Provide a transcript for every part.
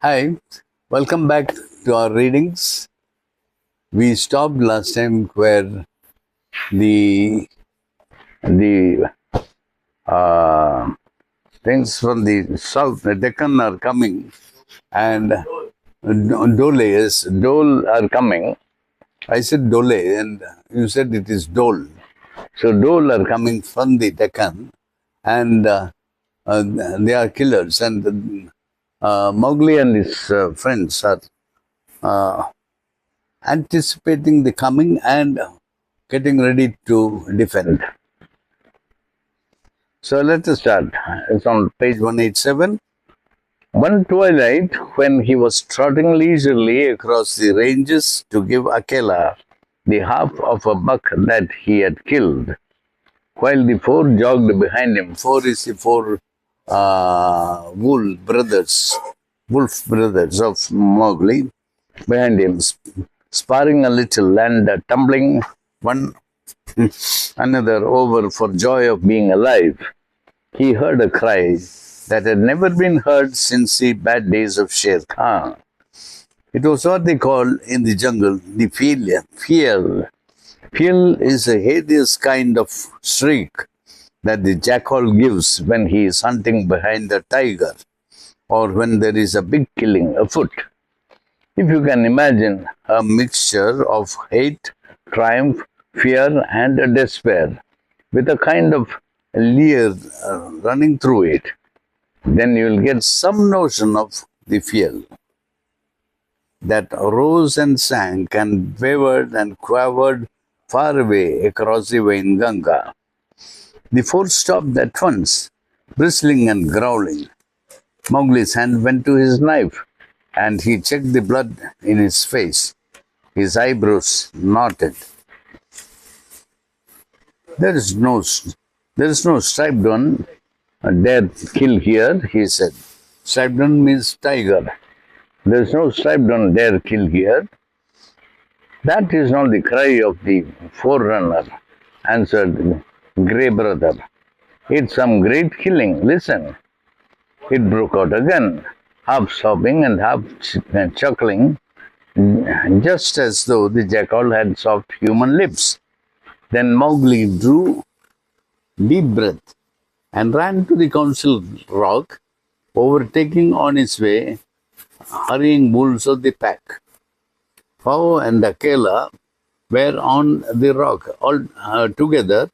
Hi, welcome back to our readings. We stopped last time where the the uh, things from the south, the Deccan are coming, and Dole are coming. I said Dole, and you said it is Dole. So Dole are coming from the Deccan, and they are killers. And Mowgli and his friends are anticipating the coming and getting ready to defend. So let us start. It's on page 187. One twilight, when he was trotting leisurely across the ranges to give Akela the half of a buck that he had killed, while the four jogged behind him. Four is the four wolf brothers of Mowgli, behind him, sparring a little and tumbling one another over for joy of being alive. He heard a cry that had never been heard since the bad days of Sher Khan. It was what they call in the jungle the fiel. Fiel is a hideous kind of shriek that the jackal gives when he is hunting behind a tiger or when there is a big killing afoot. If you can imagine a mixture of hate, triumph, fear, and despair, with a kind of leer running through it, then you will get some notion of the fiel that rose and sank and wavered and quavered far away across the Wainganga. The four stopped at once, bristling and growling. Mowgli's hand went to his knife, and he checked the blood in his face. His eyebrows knotted. There is no striped one dare kill here, he said. Striped one means tiger. There is no striped one dare kill here. That is not the cry of the forerunner, answered the grey brother. It's some great killing. Listen. It broke out again, half sobbing and half chuckling, just as though the jackal had soft human lips. Then Mowgli drew deep breath and ran to the council rock, overtaking on his way hurrying bulls of the pack. Phao and Akela were on the rock all together,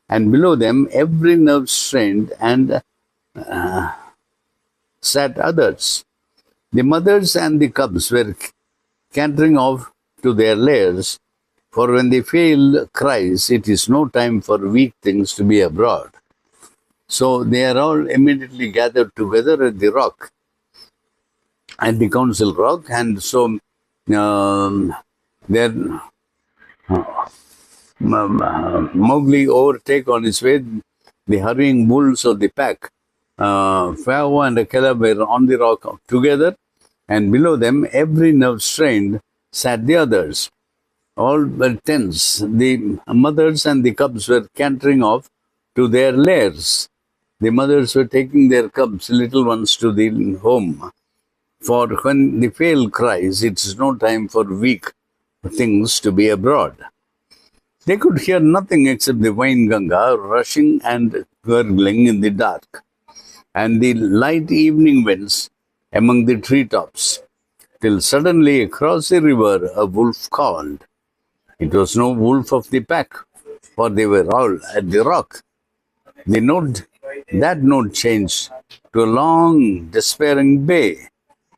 and below them every nerve strained and sat others. The mothers and the cubs were cantering off to their lairs, for when the fiel cries, it is no time for weak things to be abroad. So they are all immediately gathered together at the rock, at the council rock, and so there Mowgli overtake on his way the hurrying bulls of the pack. Phao and Akela were on the rock together, and below them, every nerve strained, sat the others. All were tense. The mothers and the cubs were cantering off to their lairs. The mothers were taking their cubs, little ones, to the home. For when the fiel cries, it is no time for weak things to be abroad. They could hear nothing except the Wainganga rushing and gurgling in the dark, and the light evening winds among the treetops, till suddenly across the river a wolf called. It was no wolf of the pack, for they were all at the rock. That note changed to a long, despairing bay,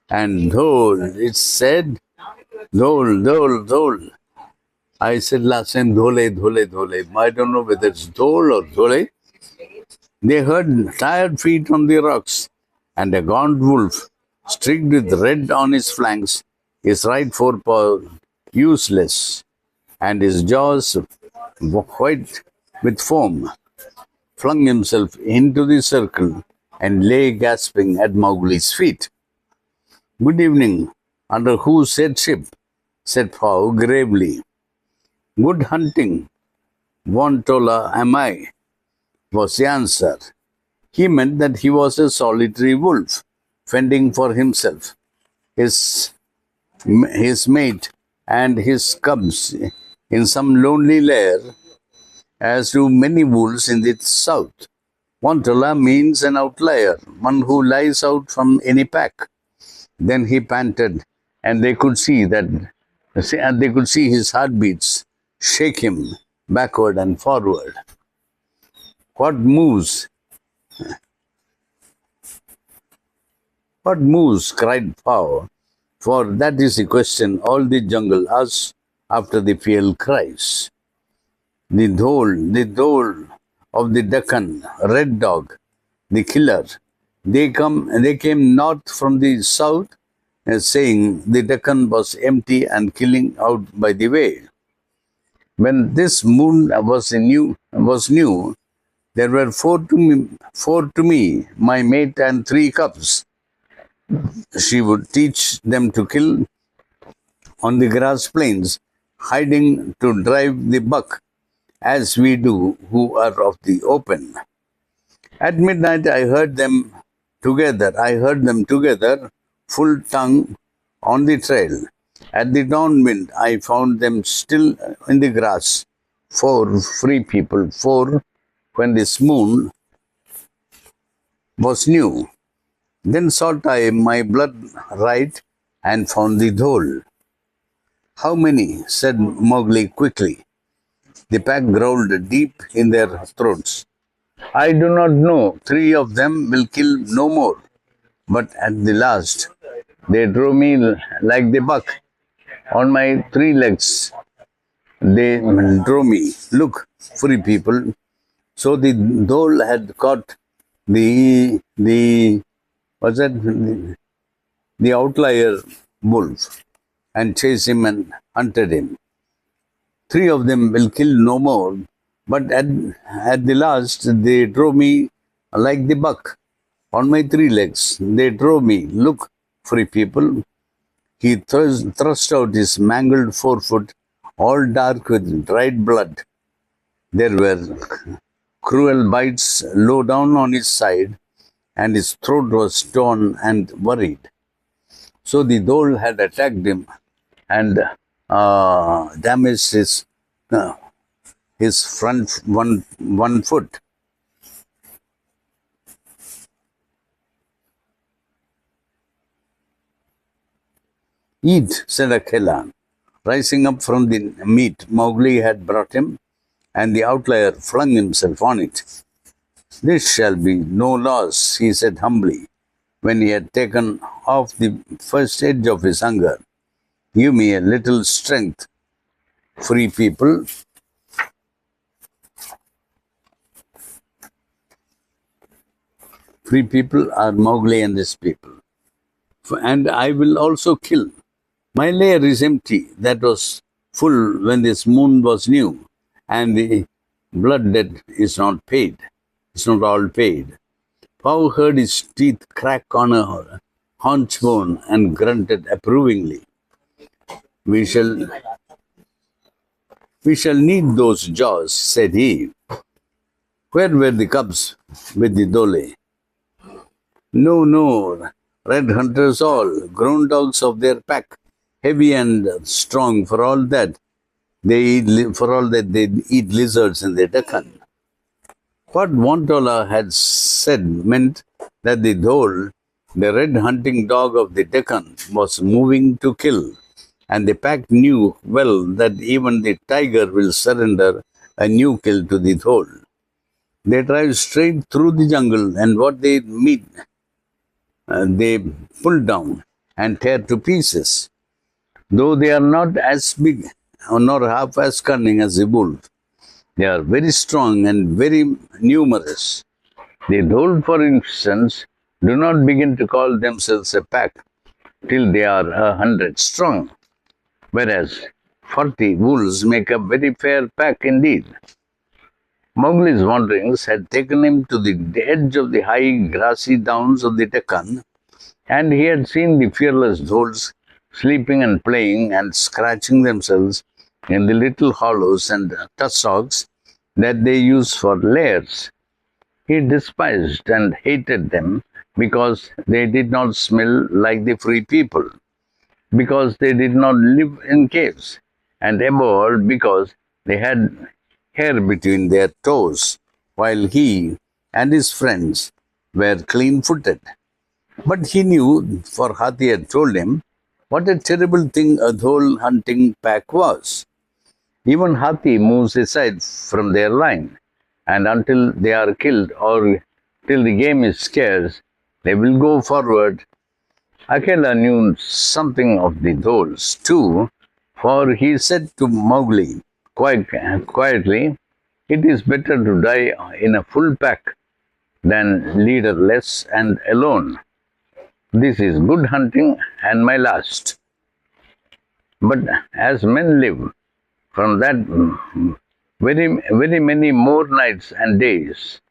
and Dhol, it said, Dhol, Dhol, Dhol. I said last time, Dhole, Dhole, Dhole. I don't know whether it's Dhol or Dhole. They heard tired feet on the rocks, and a gaunt wolf, streaked with red on his flanks, his right forepaw useless, and his jaws white with foam, flung himself into the circle and lay gasping at Mowgli's feet. Good evening, under whose headship? Said Phao gravely. Good hunting, Vontola am I, was the answer. He meant that he was a solitary wolf, fending for himself. his, his mate and his cubs in some lonely lair, as do many wolves in the south. Wantala means an outlier, one who lies out from any pack. Then he panted, and they could see his heartbeats shake him backward and forward. What moves? What moves? Cried Pau. For that is the question all the jungle asks after the field cries. The dhole of the Deccan, Red Dog, the killer. They came north from the south, saying the Deccan was empty and killing out by the way. When this moon was new, there were four to me, my mate and three cubs. She would teach them to kill on the grass plains, hiding to drive the buck, as we do who are of the open. At midnight I heard them together, full tongue on the trail. At the dawn wind I found them still in the grass, four free people, four when this moon was new. Then sought I my blood right and found the dhole. How many? Said Mowgli quickly. The pack growled deep in their throats. I do not know. Three of them will kill no more. But at the last, they drove me like the buck. On my three legs, they drove me. Look, free people. So the dhole had caught the was that the outlier wolf and chased him and hunted him. Three of them will kill no more, but at the last they drove me like the buck. On my three legs, they drove me. Look, free people. He thrust out his mangled forefoot, all dark with dried blood. There were cruel bites low down on his side, and his throat was torn and worried. So the dhole had attacked him and damaged his front one foot. Eat, said Akela. Rising up from the meat Mowgli had brought him, and the outlier flung himself on it. This shall be no loss, he said humbly, when he had taken off the first edge of his hunger. Give me a little strength, free people. Free people are Mowgli and his people. And I will also kill. My lair is empty. That was full when this moon was new, and the blood debt is not paid. It's not all paid. Pau heard his teeth crack on a haunch bone and grunted approvingly. We shall need those jaws, said he. Where were the cubs with the dhole? No, red hunters all, grown dogs of their pack, heavy and strong for all that. They eat lizards in the Deccan. What Wantala had said meant that the dhole, the red hunting dog of the Deccan, was moving to kill, and the pack knew well that even the tiger will surrender a new kill to the dhole. They drive straight through the jungle, and what they meet, they pull down and tear to pieces. Though they are not as big or not half as cunning as the wolf, they are very strong and very numerous. The dhole, for instance, do not begin to call themselves a pack till they are 100 strong, whereas 40 wolves make a very fair pack indeed. Mowgli's wanderings had taken him to the edge of the high grassy downs of the Deccan, and he had seen the fearless dholes sleeping and playing and scratching themselves in the little hollows and tussocks that they use for lairs. He despised and hated them because they did not smell like the free people. because they did not live in caves, and evolved because they had hair between their toes, while he and his friends were clean footed. But he knew, for Hathi had told him, what a terrible thing a whole hunting pack was. Even Hathi moves aside from their line, and until they are killed or till the game is scarce, they will go forward. Akela knew something of the dholes too, for he said to Mowgli quite quietly, "It is better to die in a full pack than leaderless and alone. This is good hunting and my last." But as men live, from that very many more nights and days,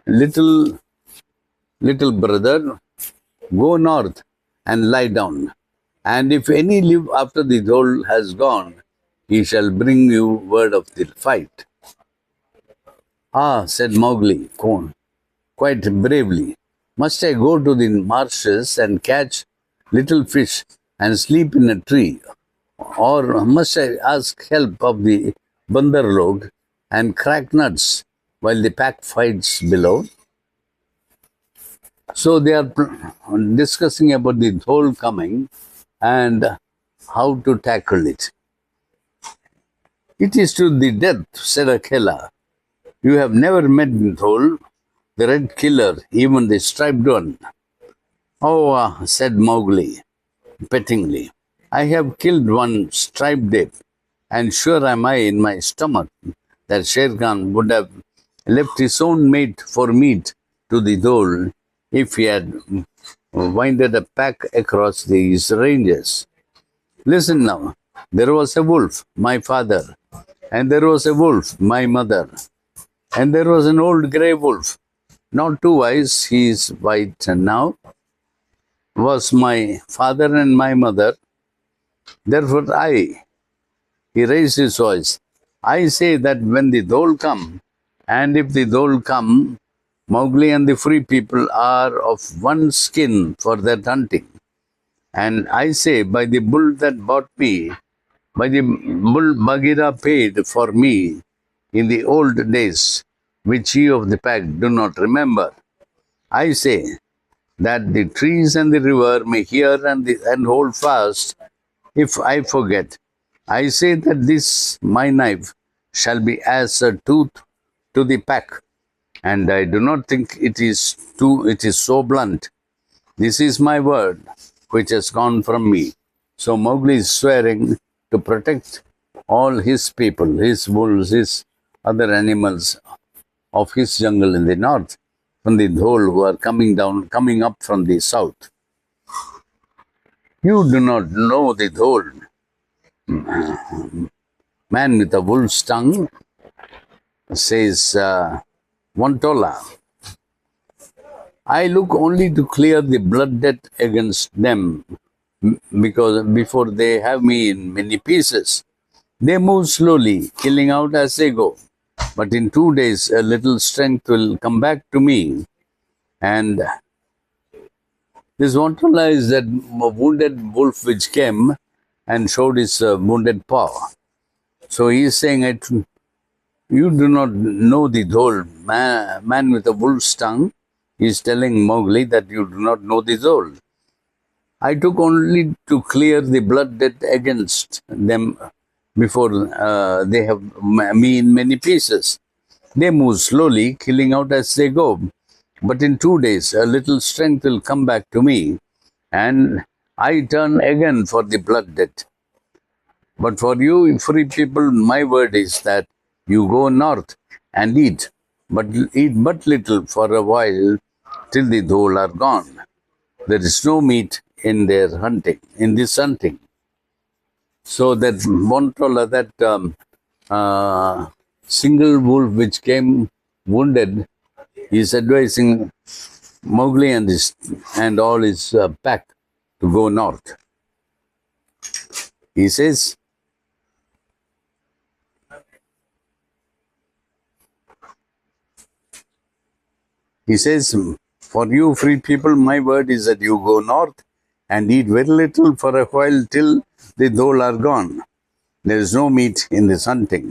little brother, go north and lie down. And if any live after the dhole has gone, he shall bring you word of the fight. Ah, said Mowgli, quite bravely. Must I go to the marshes and catch little fish and sleep in a tree? Or must I ask help of the Bandarlog and crack nuts while the pack fights below? So they are discussing about the dhole coming and how to tackle it. It is to the death, said Akela. You have never met dhole, the red killer, even the striped one. Oh, said Mowgli, pettingly. I have killed one striped ape, and sure am I in my stomach that Sher Khan would have left his own mate for meat to the dhole if he had winded a pack across these ranges. Listen now, there was a wolf, my father, and there was a wolf, my mother, and there was an old grey wolf, not too wise, he is white now, was my father and my mother. Therefore he raised his voice, I say that when the dhole come, and if the dhole come, Mowgli and the free people are of one skin for that hunting. And I say, by the bull that bought me, by the bull Bagheera paid for me in the old days, which ye of the pack do not remember, I say that the trees and the river may hear and hold fast if I forget. I say that this my knife shall be as a tooth to the pack, and I do not think it is so blunt. This is my word, which has gone from me. So Mowgli is swearing to protect all his people, his wolves, his other animals of his jungle in the north, from the dhole who are coming up from the south. You do not know the dhole, man with a wolf's tongue, says Vontola. I look only to clear the blood debt against them, because before they have me in many pieces. They move slowly, killing out as they go. But in 2 days, a little strength will come back to me. And this Vontola is that wounded wolf which came and showed his wounded paw. So he is saying, you do not know the dhole, man with a wolf's tongue. He is telling Mowgli that you do not know the dhole. I took only to clear the blood debt against them before they have me in many pieces. They move slowly, killing out as they go. But in 2 days, a little strength will come back to me, and I turn again for the blood debt. But for you free people, my word is that you go north and eat but little for a while till the dhole are gone. There is no meat in their hunting, in this hunting. So that Vontola, that single wolf which came wounded, is advising Mowgli and all his pack to go north. He says, for you free people, my word is that you go north and eat very little for a while till the dhole are gone. There is no meat in this hunting.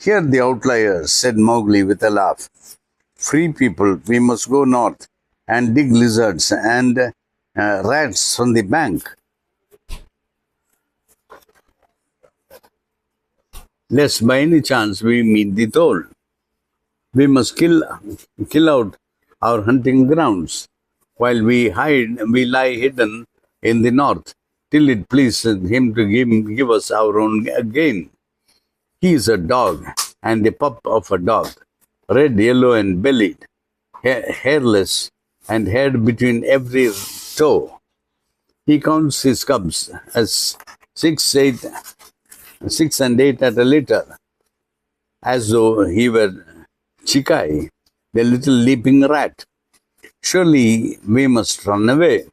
Here the outliers, said Mowgli with a laugh. Free people, we must go north and dig lizards and rats on the bank, lest by any chance we meet the dhole. We must kill out our hunting grounds, while we lie hidden in the north, till it pleases him to give us our own gain. He is a dog, and the pup of a dog, red, yellow, and bellied, hairless, and haired between every toe. He counts his cubs as 6 and 8 at a litter, as though he were Chikai, the little leaping rat. Surely we must run away,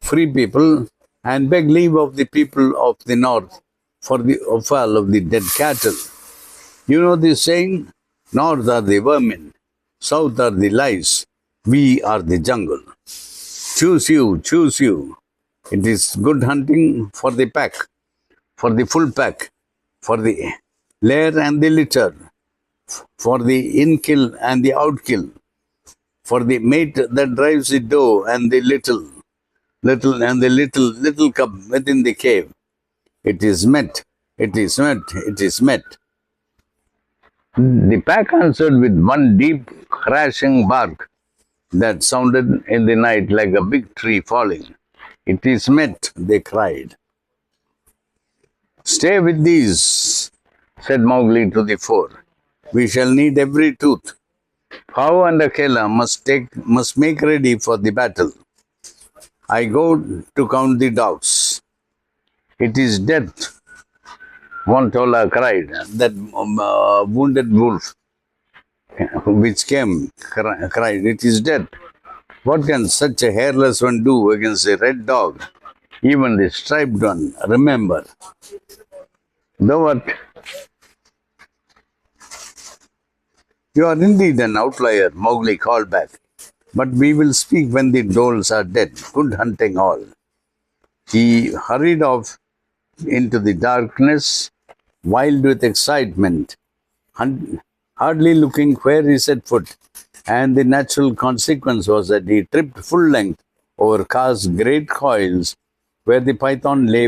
free people, and beg leave of the people of the north for the offal of the dead cattle. You know the saying, north are the vermin, south are the lice, we are the jungle. Choose you, choose you. It is good hunting for the pack, for the full pack, for the lair and the litter, for the in-kill and the out-kill, for the mate that drives the doe and the little cub within the cave. It is met, it is met, it is met. The pack answered with one deep, crashing bark that sounded in the night like a big tree falling. It is met, they cried. Stay with these, said Mowgli to the four. We shall need every tooth. Pau and Akela must make ready for the battle. I go to count the dogs. It is death, Vontola cried. That wounded wolf which came cried, it is dead. What can such a hairless one do against a red dog? Even the striped one, remember. Thou art You are indeed an outlier, Mowgli called back. But we will speak when the dholes are dead. Good hunting all. He hurried off into the darkness, wild with excitement, hardly looking where he set foot. And the natural consequence was that he tripped full length over Kaa's great coils, where the python lay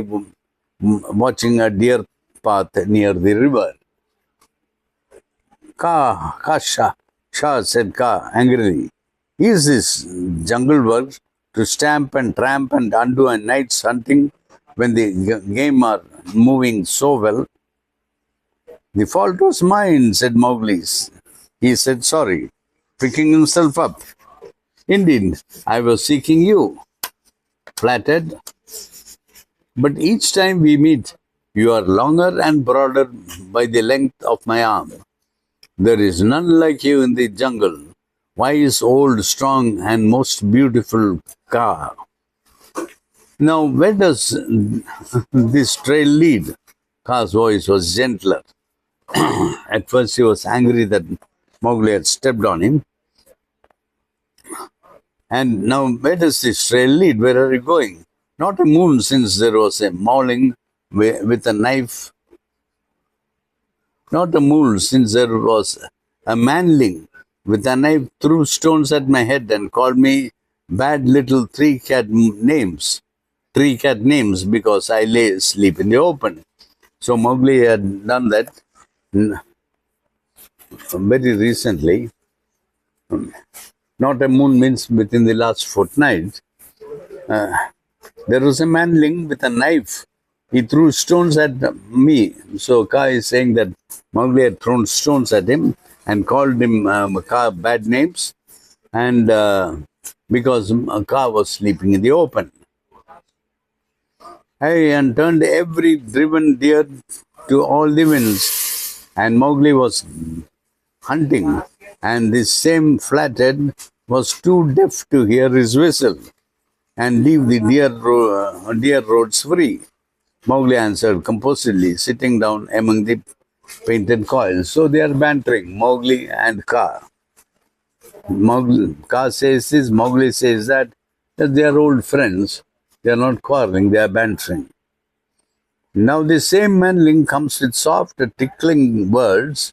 watching a deer path near the river. Shah, said Kaa angrily. Is this jungle work to stamp and tramp and undo a night's hunting when the game are moving so well? The fault was mine, said Mowgli. He said sorry, picking himself up. Indeed, I was seeking you. Flattered. But each time we meet, you are longer and broader by the length of my arm. There is none like you in the jungle. Wise, old, strong, and most beautiful Kaa. Now, where does this trail lead? Kaa's voice was gentler. At first, he was angry that Mowgli had stepped on him. And now, where does this trail lead? Where are you going? Not a moon, since there was a mauling with a knife. Not a mole, since there was a manling with a knife threw stones at my head and called me bad little three cat names because I lay asleep in the open. So Mowgli had done that very recently. Not a moon means within the last fortnight. There was a manling with a knife. He threw stones at me. So Kaa is saying that Mowgli had thrown stones at him and called him Kaa bad names, and because Kaa was sleeping in the open. And turned every driven deer to all the winds, and Mowgli was hunting, and this same flathead was too deaf to hear his whistle and leave the deer roads free. Mowgli answered composedly, sitting down among the painted coils. So they are bantering, Mowgli and Kaa. Kaa says this, Mowgli says that they are old friends. They are not quarreling, they are bantering. Now the same manling comes with soft, tickling words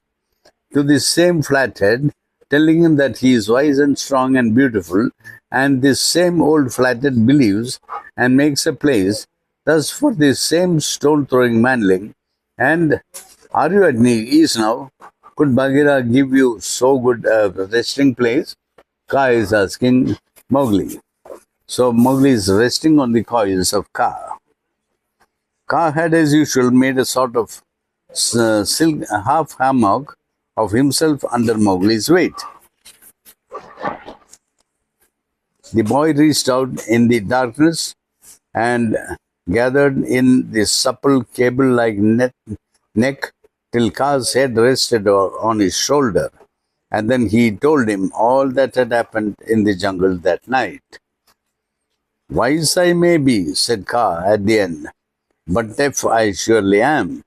to the same flathead, telling him that he is wise and strong and beautiful, and this same old flathead believes and makes a place. Thus, for this same stone-throwing manling, and are you at ease now? Could Bagheera give you so good a resting place? Ka is asking Mowgli. So Mowgli is resting on the coils of Ka. Ka had, as usual, made a sort of silk half hammock of himself under Mowgli's weight. The boy reached out in the darkness and gathered in the supple cable-like neck till Ka's head rested on his shoulder, and then he told him all that had happened in the jungle that night. Wise I may be, said Ka at the end, but deaf I surely am,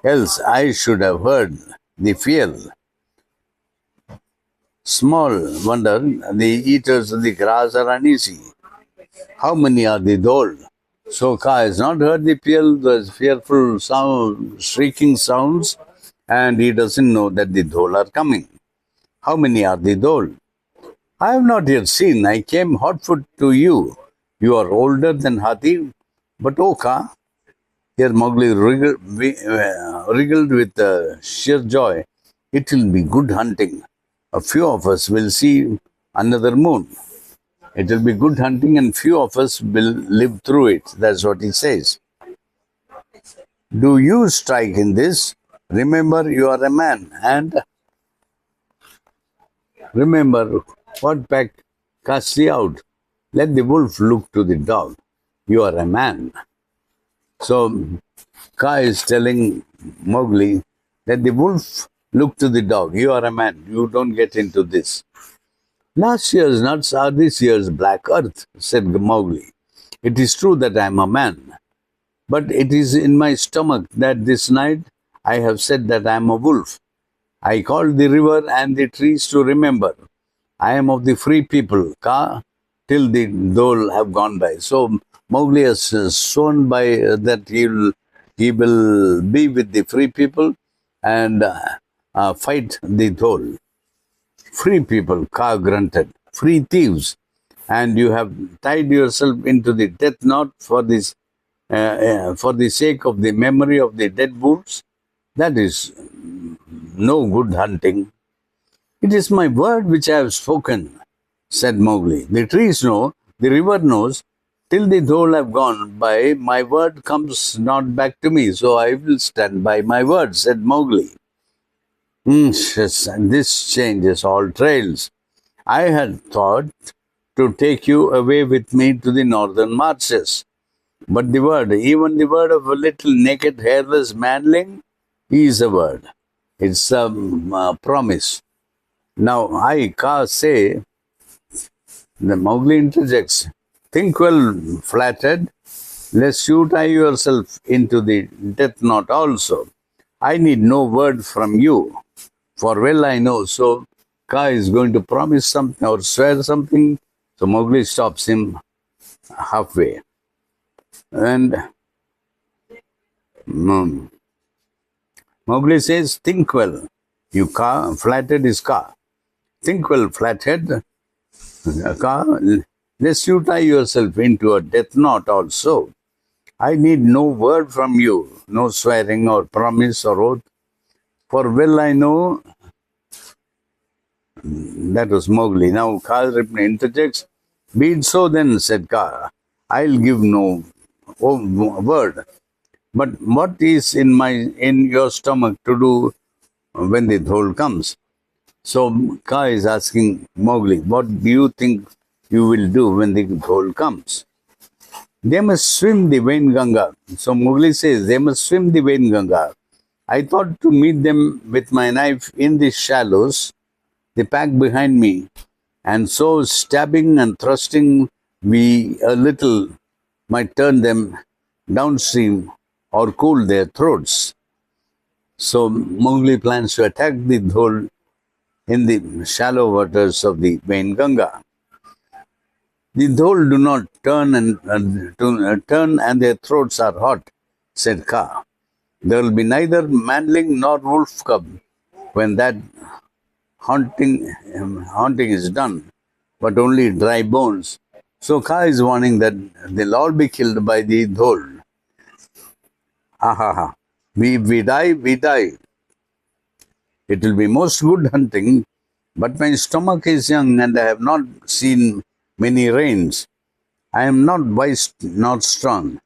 else I should have heard the fear. Small wonder the eaters of the grass are uneasy. How many are the dhole? So Ka has not heard the fearful sound, shrieking sounds, and he doesn't know that the dhole are coming. How many are the dhole? I have not yet seen. I came hotfoot to you. You are older than Hathi, but O Ka, here Mowgli wriggled with sheer joy. It will be good hunting. A few of us will see another moon. It will be good hunting and few of us will live through it. That's what he says. Do you strike in this? Remember you are a man, and remember what pack cast thee out. Let the wolf look to the dog. You are a man. So Ka is telling Mowgli that the wolf look to the dog. You are a man. You don't get into this. Last year's nuts are this year's black earth, said Mowgli. It is true that I am a man, but it is in my stomach that this night I have said that I am a wolf. I called the river and the trees to remember. I am of the free people, Ka, till the dhole have gone by. So Mowgli has sworn by that he will be with the free people and fight the dhole. Free people, Ka grunted. Free thieves. And you have tied yourself into the death knot for this, for the sake of the memory of the dead wolves. That is no good hunting. It is my word which I have spoken, said Mowgli. The trees know, the river knows. Till the dhole have gone by, my word comes not back to me, so I will stand by my word, said Mowgli. This changes all trails. I had thought to take you away with me to the northern marches. But the word, even the word of a little naked, hairless manling, is a word. It's a promise. Now I, Ka, say, the Mowgli interjects, think well, flathead, lest you tie yourself into the death knot also. I need no word from you, for well I know. So Ka is going to promise something or swear something. So Mowgli stops him halfway. And Mowgli says, think well. You Ka, flathead is Ka. Think well, flathead, Ka, lest you tie yourself into a death knot also. I need no word from you, no swearing or promise or oath. For well I know, that was Mowgli. Now Ka interjects, be it so then, said Ka. I'll give no word. But what is in your stomach to do when the dhole comes? So Ka is asking Mowgli, what do you think you will do when the dhole comes? They must swim the Vainganga. So Mowgli says, they must swim the Vainganga. I thought to meet them with my knife in the shallows, the pack behind me, and so stabbing and thrusting we a little might turn them downstream or cool their throats. So Mowgli plans to attack the dhole in the shallow waters of the Vainganga. The dhole do not turn turn and their throats are hot, said Ka. There will be neither manling nor wolf cub when that haunting is done, but only dry bones. So Ka is warning that they'll all be killed by the dhole. Ha ha ha. We die, we die. It will be most good hunting, but my stomach is young and I have not seen many rains. I am not wise, not strong.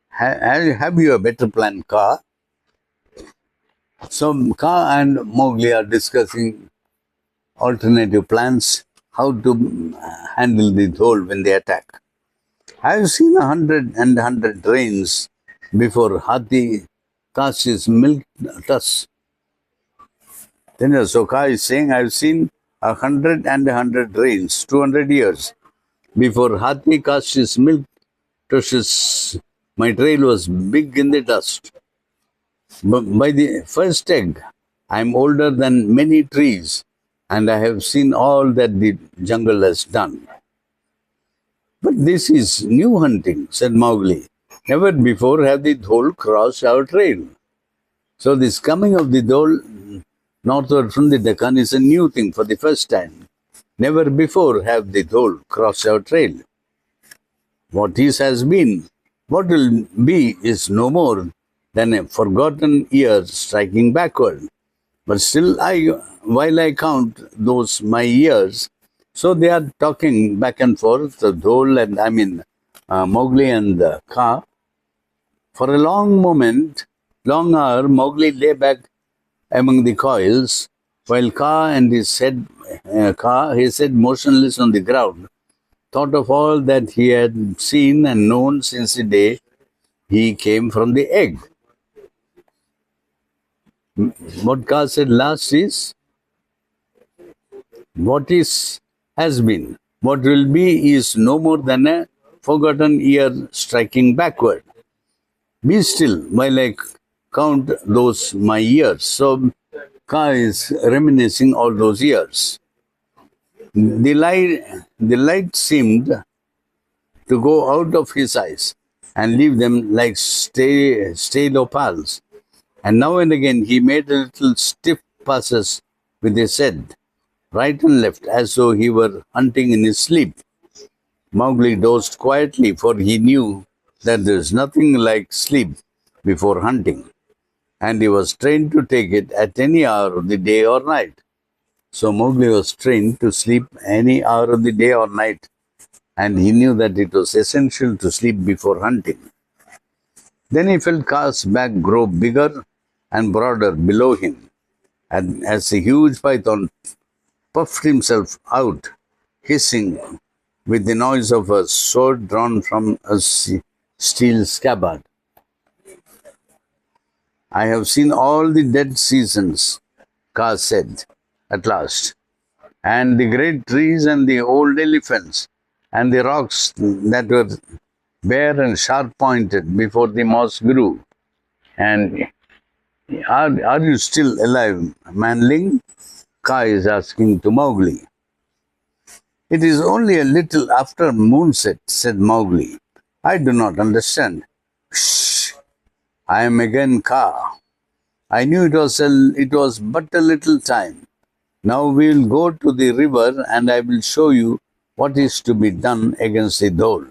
Have you a better plan, Ka? So Ka and Mowgli are discussing alternative plans, how to handle the dhole when they attack. I have seen 100 rains before Hathi casts his milk tusk. Then Soka is saying, I've seen 100 rains, 200 years. Before Hathi cast his milk tushes, my trail was big in the dust. But by the first egg, I am older than many trees, and I have seen all that the jungle has done. But this is new hunting, said Mowgli. Never before have the dhole crossed our trail. So this coming of the dhole northward from the Deccan is a new thing for the first time. Never before have the dhole crossed our trail. What is has been, what will be is no more than a forgotten year striking backward. But still, while I count those my years, so they are talking back and forth, the dhole and Mowgli and Ka. For a long hour, Mowgli lay back among the coils, while his head motionless on the ground, thought of all that he had seen and known since the day he came from the egg. What Ka said last is, what is has been, what will be is no more than a forgotten year striking backward. Be still while I count those my years. So Ka is reminiscing all those years. The light seemed to go out of his eyes and leave them like stale opals. And now and again he made a little stiff passes with his head, right and left, as though he were hunting in his sleep. Mowgli dozed quietly, for he knew that there is nothing like sleep before hunting, and he was trained to take it at any hour of the day or night. So Mowgli was trained to sleep any hour of the day or night, and he knew that it was essential to sleep before hunting. Then he felt Ka's back grow bigger and broader below him, and as the huge python puffed himself out, hissing with the noise of a sword drawn from a steel scabbard. I have seen all the dead seasons, Ka said at last, and the great trees and the old elephants and the rocks that were bare and sharp-pointed before the moss grew. And are you still alive, manling? Ka is asking to Mowgli. It is only a little after moonset, said Mowgli. I do not understand. Shh! I am again Ka. I knew it was but a little time. Now we will go to the river and I will show you what is to be done against the dhole.